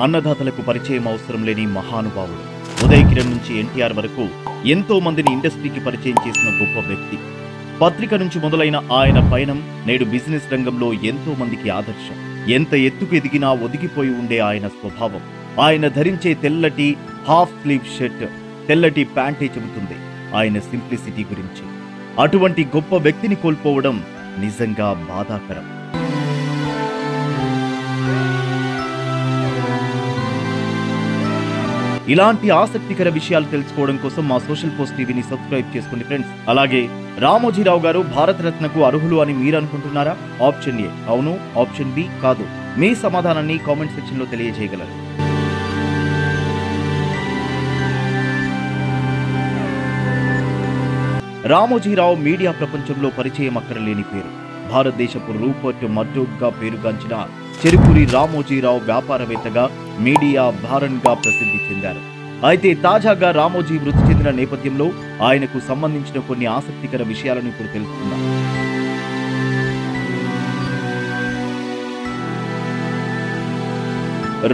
అన్నదాతలకు పరిచయం అవసరం లేని మహానుభావుడు. ఉదయ్ కిరణ్ నుంచి ఎన్టీఆర్ వరకు ఎంతో మందిని ఇండస్ట్రీకి పరిచయం చేసిన గొప్ప వ్యక్తి. పత్రిక నుంచి మొదలైన ఆయన పయనం నేడు బిజినెస్ రంగంలో ఎంతో మందికి ఆదర్శం. ఎంత ఎత్తుకు ఎదిగినా ఒదిగిపోయి ఉండే ఆయన స్వభావం, ఆయన ధరించే తెల్లటి హాఫ్ స్లీవ్ షర్ట్, తెల్లటి ప్యాంటే చెబుతుంది ఆయన సింప్లిసిటీ గురించి. అటువంటి గొప్ప వ్యక్తిని కోల్పోవడం నిజంగా బాధాకరం. ఇలాంటి ఆసక్తికర విషయాలు తెలుసుకోవడం కోసం మా సోషల్ పోస్ట్ టీవీని సబ్స్క్రైబ్ చేసుకోండి ఫ్రెండ్స్. అలాగే రామోజీరావు గారు భారతరత్నకు అర్హులు అని మీరు అనుకుంటున్నారా? ఆప్షన్ ఏ అవును, ఆప్షన్ బి కాదు. మీ సమాధానాన్ని కామెంట్ సెక్షన్ లో తెలియజేయగలరు. రామోజీరావు మీడియా ప్రపంచంలో పరిచయం అక్కరలేని పేరు. భారతదేశపు రూపర్ట్ మర్డోక్ గా పేరుగాంచిన చెరుకూరి రామోజీరావు వ్యాపారవేత్తగా, మీడియా భారన్గా ప్రసిద్ధి చెందారు. అయితే తాజాగా రామోజీ మృతి చెందిన నేపథ్యంలో ఆయనకు సంబంధించిన కొన్ని ఆసక్తికర విషయాలను ఇప్పుడు తెలుసుకుందాం.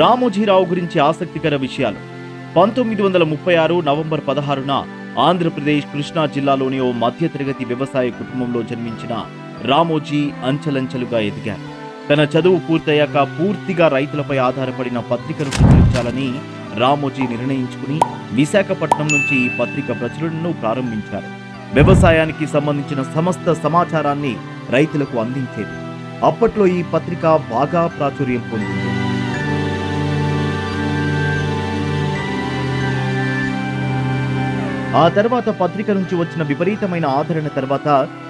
రామోజీరావు గురించి ఆసక్తికర విషయాలు. 1936 నవంబర్ 16న ఆంధ్రప్రదేశ్ కృష్ణా జిల్లాలోని ఓ మధ్యతరగతి వ్యవసాయ కుటుంబంలో జన్మించిన రామోజీ అంచెలంచెలుగా ఎదిగారు. తన చదువు పూర్తయ్యాక పూర్తిగా రైతులపై ఆధారపడిన పత్రికను ప్రచురించాలని రామోజీ నిర్ణయించుకుని విశాఖపట్నం నుంచి ఈ పత్రిక ప్రచురణను ప్రారంభించారు. వ్యవసాయానికి సంబంధించిన సమస్త సమాచారాన్ని రైతులకు అందించేది. అప్పట్లో ఈ పత్రిక బాగా ప్రాచుర్యం పొందింది. ఆ తర్వాత పత్రిక నుంచి వచ్చిన విపరీతమైన ఆదరణ తర్వాత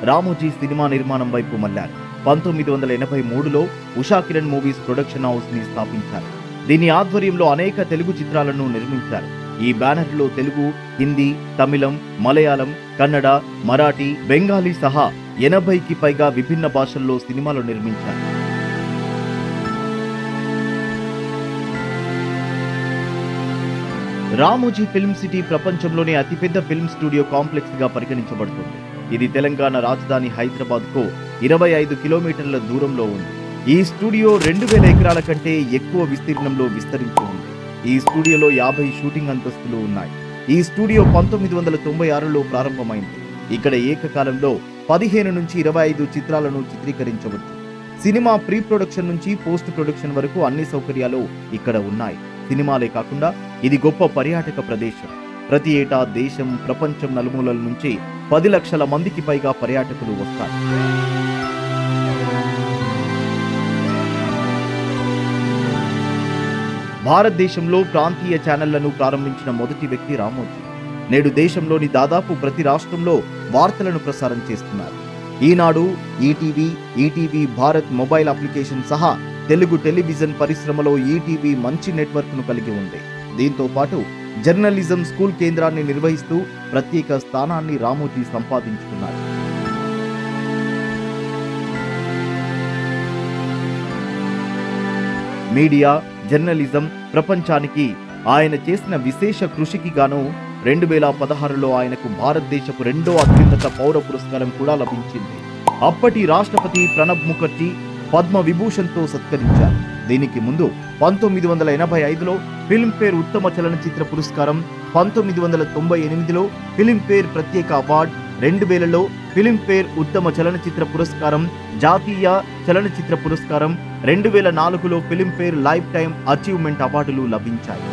రామోజీ సినిమా నిర్మాణం వైపు మళ్లారు. 1983లో Usha Kiran movies production house ని స్థాపించారు. దీని ఆధ్వర్యంలో అనేక తెలుగు చిత్రాలను నిర్మించారు. ఈ బ్యానర్లో తెలుగు, హిందీ, తమిళం, మలయాళం, కన్నడ, మరాఠీ, బెంగాలీ సహా 80కి పైగా విభిన్న భాషల్లో సినిమాలు నిర్మించారు. రామోజీ ఫిల్మ్ సిటీ ప్రపంచంలోనే అతిపెద్ద ఫిల్మ్ స్టూడియో కాంప్లెక్స్ గా పరిగణించబడుతుంది. ఇది తెలంగాణ రాజధాని హైదరాబాద్ కు 25 కిలోమీటర్ల దూరంలో ఉంది. ఈ స్టూడియో 2000 ఎకరాల కంటే ఎక్కువ విస్తీర్ణంలో విస్తరించి ఉంది. ఈ స్టూడియోలో 50 షూటింగ్ అంతస్తులు ఉన్నాయి. ఈ స్టూడియో 1996లో ప్రారంభమైంది. ఇక్కడ ఏకకాలంలో 15 నుంచి 25 చిత్రాలను చిత్రీకరించవచ్చు. సినిమా ప్రీ ప్రొడక్షన్ నుంచి పోస్ట్ ప్రొడక్షన్ వరకు అన్ని సౌకర్యాలు ఇక్కడ ఉన్నాయి. సినిమాలే కాకుండా ఇది గొప్ప పర్యాటక ప్రదేశం. ప్రతి ఏటా దేశం, ప్రపంచం నలుమూలల నుంచి 10 లక్షల మందికి పైగా పర్యాటకులు వస్తారు. భారతదేశంలో ప్రాంతీయ ఛానళ్లను ప్రారంభించిన మొదటి వ్యక్తి రామోజీ. నేడు దేశంలోని దాదాపు ప్రతి రాష్ట్రంలో వార్తలను ప్రసారం చేస్తున్నారు. ఈనాడు, ఈటీవీ భారత్ మొబైల్ అప్లికేషన్ సహా తెలుగు టెలివిజన్ పరిశ్రమలో ఈటీవీ మంచి నెట్వర్క్ ను కలిగి ఉంది. దీంతో పాటు జర్నలిజం స్కూల్ కేంద్రాన్ని నిర్వహిస్తూ ప్రత్యేక స్థానాన్ని రామోజీ సంపాదించుకున్నారు. మీడియా, జర్నలిజం ప్రపంచానికి ఆయన చేసిన విశేష కృషికి గాను 2016లో ఆయనకు భారతదేశపు 2వ అత్యున్నత పౌర పురస్కారం కూడా లభించింది. అప్పటి రాష్ట్రపతి ప్రణబ్ ముఖర్జీ పద్మ విభూషణ్తో సత్కరించారు. దీనికి ముందు 1985లో ఫిల్మ్ఫేర్ ఉత్తమ చలనచిత్ర పురస్కారం, 1998లో ఫిల్మ్ఫేర్ ప్రత్యేక అవార్డు, 2000లో ఫిల్మ్ఫేర్ ఉత్తమ చలనచిత్ర పురస్కారం, జాతీయ చలనచిత్ర పురస్కారం, 2004లో ఫిల్మ్ఫేర్ లైఫ్ టైమ్ అచీవ్మెంట్ అవార్డులు లభించాయి.